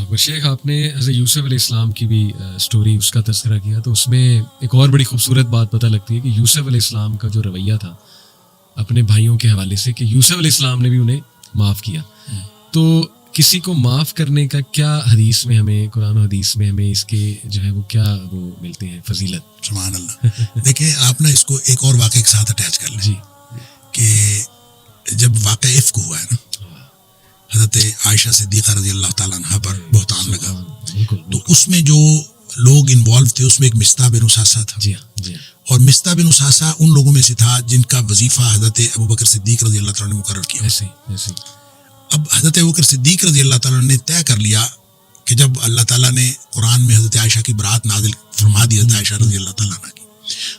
اکبر. شیخ آپ نے حضرت یوسف علیہ السلام کی بھی سٹوری اس کا تذکرہ کیا تو اس میں ایک اور بڑی خوبصورت بات پتہ لگتی ہے کہ یوسف علیہ السلام کا جو رویہ تھا اپنے بھائیوں کے حوالے سے کہ یوسف علیہ السلام نے بھی انہیں معاف کیا. تو کسی کو معاف کرنے کا کیا حدیث میں ہمیں قرآن و حدیث میں ہمیں اس کے جو ہے وہ کیا وہ ملتے ہیں فضیلت؟ سبحان اللہ. دیکھیں آپ نا اس کو ایک اور واقعے کے ساتھ اٹیچ کر لیں جی کہ جب واقعہ افک ہوا ہے نا حضرت عائشہ صدیقہ رضی اللہ تعالیٰ عنہ پر بہتان لگا تو اس میں جو لوگ انوالو تھے اس میں ایک مصطح بن اساسہ تھا. جی جی. اور مصطح بن اساسہ ان لوگوں میں سے تھا جن کا وظیفہ حضرت ابوبکر صدیق رضی اللہ تعالیٰ نے مقرر کیا. ایسے اب حضرت ابوبکر صدیق رضی اللہ تعالیٰ نے طے کر لیا کہ جب اللہ تعالیٰ نے قرآن میں حضرت عائشہ کی برات نازل فرما دی حضرت عائشہ رضی اللہ تعالیٰ عنہ کی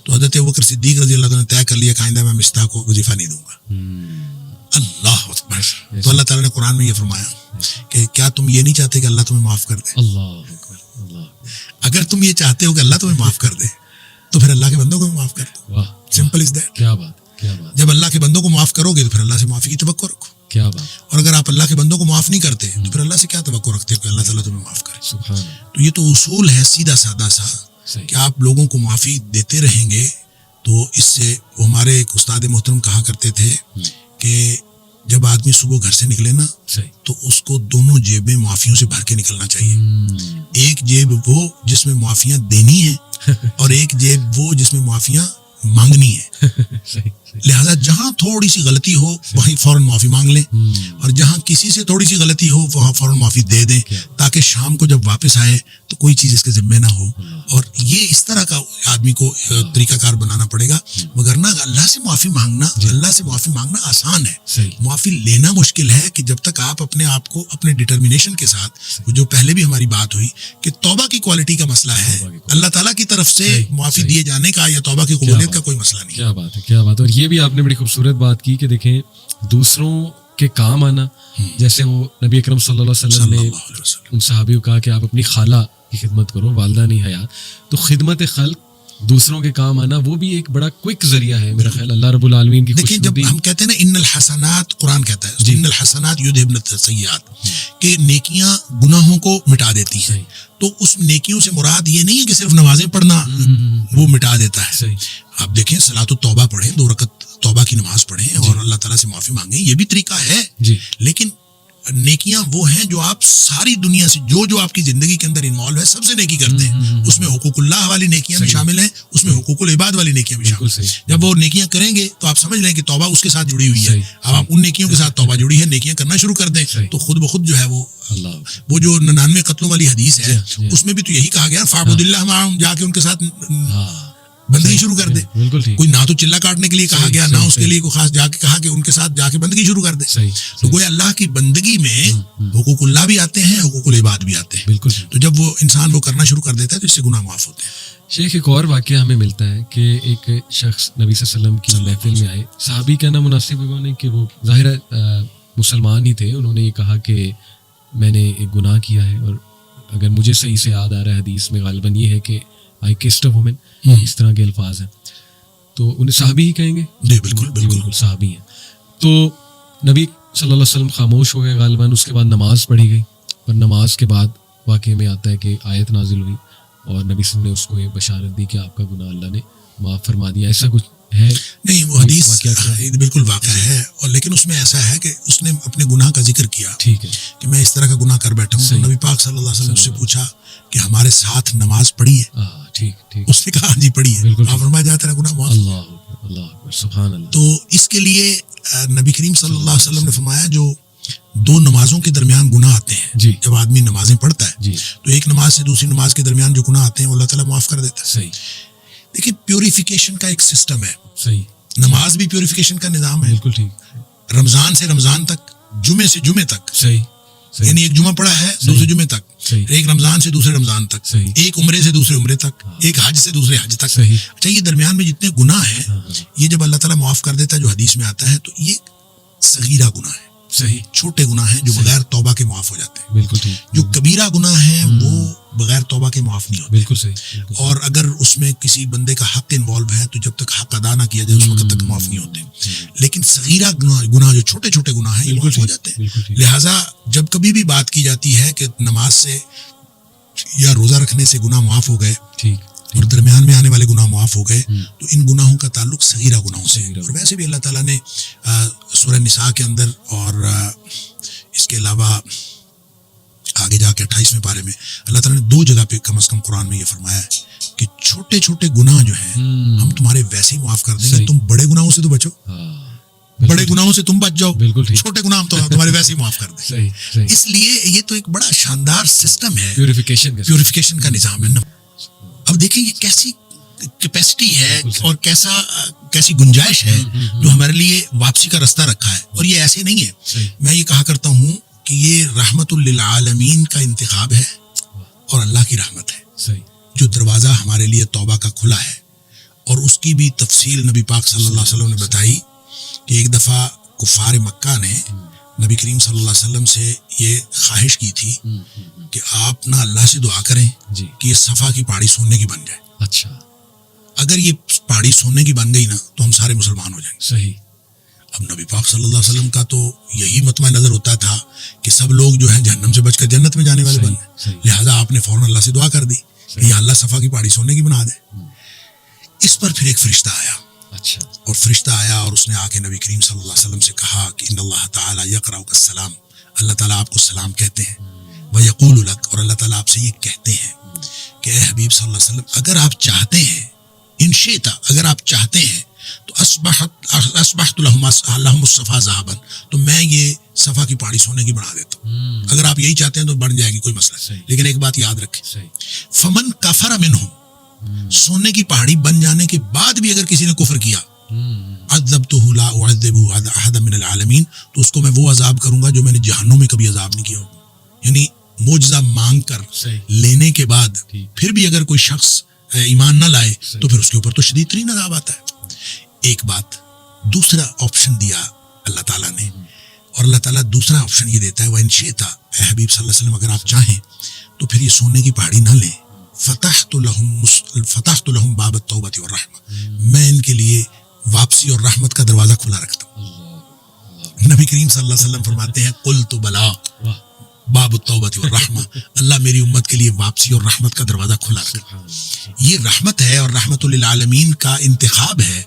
تو حضرت ابوبکر صدیق رضی اللہ تعالیٰ نے طے کر لیا کہ آئندہ میں مصطح کو وظیفہ نہیں دوں گا. اللہ اکبر. تو اللہ تعالیٰ نے قرآن میں یہ فرمایا کہ کیا تم یہ نہیں چاہتے کہ اللہ تمہیں معاف کر دے؟ اللہ اکبر. اگر تم یہ چاہتے ہو کہ اللہ تمہیں معاف کر دے تو پھر اللہ کے بندوں کو بھی معاف کر دو. Simple is that. کیا بات. جب اللہ کے بندوں کو معاف کرو گے تو پھر اللہ سے معافی کی توقع رکھو. کیا بات. اور اگر آپ اللہ کے بندوں کو معاف نہیں کرتے تو پھر اللہ سے کیا توقع رکھتے ہو کہ اللہ تعالیٰ تمہیں معاف کرے؟ سبحان اللہ. تو یہ تو اصول ہے سیدھا سادہ سا کہ آپ لوگوں کو معافی دیتے رہیں گے تو اس سے ہمارے ایک استاد محترم کہا کرتے تھے کہ جب آدمی صبح گھر سے نکلے نا تو اس کو دونوں جیبیں معافیوں سے بھر کے نکلنا چاہیے. ایک جیب وہ جس میں معافیاں دینی ہیں اور ایک جیب وہ جس میں معافیاں مانگنی ہے. لہذا جہاں تھوڑی سی غلطی ہو وہیں فوراً معافی مانگ لیں اور جہاں کسی سے تھوڑی سی غلطی ہو وہاں فوراً معافی دے دیں تاکہ شام کو جب واپس آئے تو کوئی چیز اس کے ذمے نہ ہو. اور یہ اس طرح کا آدمی کو طریقہ کار بنانا پڑے گا. مگر اللہ سے معافی مانگنا آسان ہے. معافی لینا مشکل ہے کہ جب تک آپ اپنے آپ کو اپنے ڈٹرمنیشن کے ساتھ جو پہلے بھی ہماری بات ہوئی کہ توبہ کی کوالٹی کا مسئلہ ہے اللہ تعالیٰ کی طرف سے معافی دیے جانے کا یا توبہ کی قبولیت کا کوئی مسئلہ نہیں. کیا بات ہے, کیا بات ہے. اور یہ بھی آپ نے بڑی خوبصورت بات کی کہ دیکھیں دوسروں کے کام آنا, جیسے وہ نبی اکرم صلی اللہ علیہ وسلم نے ان صحابیوں کہا کہ آپ اپنی خالہ کی خدمت کرو, والدہ نہیں حیات, تو خدمت خلق دوسروں کے کام آنا وہ بھی ایک بڑا کوئک ذریعہ ہے میرا خیال اللہ رب العالمین کی خوشنودی. جب ہم کہتے ہیں نا ان الحسنات, قرآن کہتا ہے ان الحسنات یذہبن السیئات کہ نیکیاں گناہوں کو مٹا دیتی ہیں, تو اس نیکیوں سے مراد یہ نہیں ہے کہ صرف نمازیں پڑھنا وہ مٹا دیتا ہے. آپ دیکھیں صلاۃ التوبہ پڑھیں, 2 رکعت توبہ کی نماز پڑھیں اور اللہ تعالیٰ سے معافی مانگیں, یہ بھی طریقہ ہے. لیکن نیکیاں وہ ہیں جو آپ ساری دنیا سے جو آپ کی زندگی کے اندر انوالو ہے سب سے نیکی کرتے ہیں. اس میں حقوق اللہ والی نیکیاں بھی شامل ہیں, اس میں حقوق العباد والی نیکیاں بھی شامل ہیں. جب وہ نیکیاں کریں گے تو آپ سمجھ لیں کہ توبہ اس کے ساتھ جڑی ہوئی ہے. اب آپ ان نیکیوں کے ساتھ توبہ جڑی ہے, نیکیاں کرنا شروع کر دیں تو خود بخود جو ہے وہ جو 99 قتلوں والی حدیث ہے اس میں بھی تو یہی کہا گیا فاعبد اللہ معہم, جا کے ان کے ساتھ بندگی شروع کر دے. کوئی نہ تو چلا کاٹنے کے لیے کہا گیا, نہ اس کے لیے کوئی خاص جا کے کہا کہ ان کے ساتھ جا کے بندگی شروع کر دے. تو گویا اللہ کی بندگی میں حقوق اللہ بھی آتے ہیں, حقوق العباد بھی آتے ہیں. تو جب وہ انسان وہ کرنا شروع کر دیتا ہے تو اس سے گناہ معاف ہوتے ہیں. شیخ ایک اور واقعہ ہمیں ملتا ہے کہ ایک شخص نبی صلی اللہ علیہ وسلم کی محفل میں آئے, صحابی کہنا مناسب ہوگا نہیں کہ وہ ظاہر مسلمان ہی تھے, انہوں نے یہ کہا کہ میں نے ایک گناہ کیا ہے, اور اگر مجھے صحیح سے یاد آ رہا ہے حدیث میں غالباً یہ ہے کہ آئی کسڈ اے وومن, اس طرح کے الفاظ ہیں. تو انہیں صحابی ہی کہیں گے؟ جی بالکل صحابی ہیں. تو نبی صلی اللہ علیہ وسلم خاموش ہو گئے غالباً, اس کے بعد نماز پڑھی گئی, اور نماز کے بعد واقعے میں آتا ہے کہ آیت نازل ہوئی اور نبی صلی اللہ علیہ وسلم نے اس کو یہ بشارت دی کہ آپ کا گناہ اللہ نے معاف فرما دیا. ایسا کچھ ہے نہیں, وہ حدیث بالکل واقعہ ہے, اور لیکن اس میں ایسا ہے کہ اس نے اپنے گناہ کا ذکر کیا. ٹھیک ہے کہ میں اس طرح کا گناہ کر بیٹھا ہوں. تو نبی پاک صلی اللہ علیہ وسلم سے پوچھا کہ ہمارے ساتھ نماز پڑھی ہے؟ ٹھیک. اس نے کہا جی پڑھی ہے. آپ فرمایا جاتا ہے گناہ معاف. اللہ سبحان اللہ. تو اس کے لیے نبی کریم صلی اللہ علیہ وسلم نے فرمایا جو 2 نمازوں کے درمیان گناہ آتے ہیں, جب آدمی نمازیں پڑھتا ہے تو ایک نماز سے دوسری نماز کے درمیان جو گناہ آتے ہیں وہ اللہ تعالیٰ معاف کر دیتا ہے. دیکھیں پیوریفیکیشن کا ایک سسٹم ہے. نماز بھی پیوریفیکیشن کا نظام ہے. بالکل ٹھیک. رمضان سے رمضان تک, جمعے سے جمعے تک, یعنی ایک جمعہ پڑا ہے دوسرے جمعے تک, ایک رمضان سے دوسرے رمضان تک, ایک عمرے سے دوسرے عمرے تک, ایک حج سے دوسرے حج تک. اچھا, یہ درمیان میں جتنے گناہ ہیں یہ جب اللہ تعالیٰ معاف کر دیتا ہے جو حدیث میں آتا ہے تو یہ صغیرہ گناہ ہے. صحیح. چھوٹے گناہ ہیں جو بغیر توبہ کے معاف ہو جاتے ہیں. بالکل ٹھیک. جو کبیرہ گناہ ہیں وہ بغیر توبہ کے معاف نہیں ہوتے. بالکل صحیح. اور اگر اس میں کسی بندے کا حق انوالو ہے تو جب تک حق ادا نہ کیا جائے اس وقت تک معاف نہیں ہوتے. لیکن صغیرہ گناہ جو چھوٹے چھوٹے گناہ ہیں یہ معاف ہو جاتے ہیں. لہٰذا جب کبھی بھی بات کی جاتی ہے کہ نماز سے یا روزہ رکھنے سے گناہ معاف ہو گئے اور درمیان میں آنے والے گناہ معاف ہو گئے تو ان گناہوں کا تعلق صغیرہ گناہوں سے. اور ویسے بھی اللہ تعالیٰ نے سورہ نساء کے اندر اور اس کے علاوہ آگے جا کے 28ویں پارے میں اللہ تعالیٰ نے 2 جگہ پہ کم از کم قرآن میں یہ فرمایا ہے کہ چھوٹے چھوٹے گناہ جو ہیں ہم تمہارے ویسے ہی معاف کر دیں گے. تم بڑے گناہوں سے تو بچو, بڑے گناہوں سے تم بچ جاؤ, چھوٹے گناہ ہم تو تمہارے ویسے ہی معاف کر دیں. اس لیے یہ تو ایک بڑا شاندار سسٹم ہے, پیوریفیکیشن کا نظام ہے. اب دیکھیں یہ کیسی کیپیسٹی ہے اور کیسی گنجائش ہے جو ہمارے لیے واپسی کا رستہ رکھا ہے. اور یہ ایسے نہیں ہے, میں یہ کہا کرتا ہوں کہ یہ رحمت للعالمین کا انتخاب ہے اور اللہ کی رحمت ہے جو دروازہ ہمارے لیے توبہ کا کھلا ہے. اور اس کی بھی تفصیل نبی پاک صلی اللہ علیہ وسلم نے بتائی کہ ایک دفعہ کفار مکہ نے نبی کریم صلی اللہ علیہ وسلم سے یہ خواہش کی تھی کہ آپ نہ اللہ سے دعا کریں کہ یہ صفا کی پہاڑی سونے کی بن جائے. اچھا, اگر یہ پہاڑی سونے کی بن گئی نا تو ہم سارے مسلمان ہو جائیں گے. صحیح. اب نبی پاک صلی اللہ علیہ وسلم کا تو یہی مطمع نظر ہوتا تھا کہ سب لوگ جو ہیں جہنم سے بچ کر جنت میں جانے والے بن گئے. لہٰذا آپ نے فوراً اللہ سے دعا کر دی کہ یا اللہ صفا کی پہاڑی سونے کی بنا دے. اس پر پھر ایک فرشتہ آیا. اچھا. اور فرشتہ آیا اور اس نے آ کے نبی کریم صلی اللہ علیہ وسلم سے کہا کہ ان اللہ تعالیٰ یقرأک السلام, اللہ تعالیٰ آپ کو سلام کہتے ہیں. ویقول لک, اور اللہ تعالیٰ آپ سے یہ کہتے ہیں کہ اے حبیب صلی اللہ علیہ وسلم اگر آپ چاہتے ہیں, ان شئتا, اگر آپ چاہتے ہیں تو اصبحت لهم الصفا ذهبا, تو میں یہ صفا کی پہاڑی سونے کی بنا دیتا ہوں. اگر آپ یہی چاہتے ہیں تو بن جائے گی, کوئی مسئلہ نہیں. لیکن ایک بات یاد رکھیں, فمن کفر منہم, سونے کی پہاڑی بن جانے کے بعد بھی اگر کسی نے کفر کیا, عذبتہ لا اعذبہ احد من العالمین, تو اس کو میں وہ عذاب کروں گا جو میں نے جہنم میں کبھی عذاب نہیں کیا. یعنی معجزہ مانگ کر لینے کے بعد پھر بھی اگر کوئی شخص ایمان نہ لائے تو پھر اس کے اوپر تو شدید ترین عذاب آتا ہے. ایک بات, دوسرا آپشن دیا اللہ تعالیٰ نے, اور اللہ تعالیٰ دوسرا آپشن یہ دیتا ہے وَإِن شِئْتَ, اے حبیب صلی اللہ علیہ وسلم اگر آپ چاہیں تو پھر یہ سونے کی پہاڑی نہ لیں. فتحت لهم باب التوبۃ والرحمہ, میں ان کے لیے واپسی اور رحمت کا دروازہ کھلا رکھتا ہوں. نبی کریم صلی اللہ علیہ وسلم فرماتے ہیں قلت بلا باب التوبۃ والرحمہ, اللہ میری امت کے لیے واپسی اور رحمت کا دروازہ کھلا رکھتا. یہ رحمت ہے اور رحمت للعالمین کا انتخاب ہے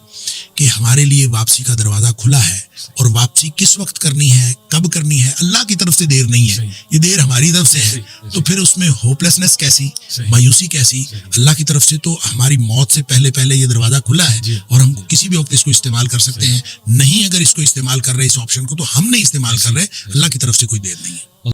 کہ ہمارے لیے واپسی کا دروازہ کھلا ہے. اور واپسی کس وقت کرنی ہے, کب کرنی ہے, اللہ کی طرف سے دیر نہیں ہے, یہ دیر ہماری طرف سے ہے. تو پھر اس میں ہوپلیسنس کیسی, مایوسی کیسی, اللہ کی طرف سے تو ہماری موت سے پہلے یہ دروازہ کھلا ہے اور ہم کسی بھی وقت اس کو استعمال کر سکتے ہیں. نہیں اگر اس کو استعمال کر رہے اس آپشن کو تو ہم نہیں استعمال کر رہے, اللہ کی طرف سے کوئی دیر نہیں ہے.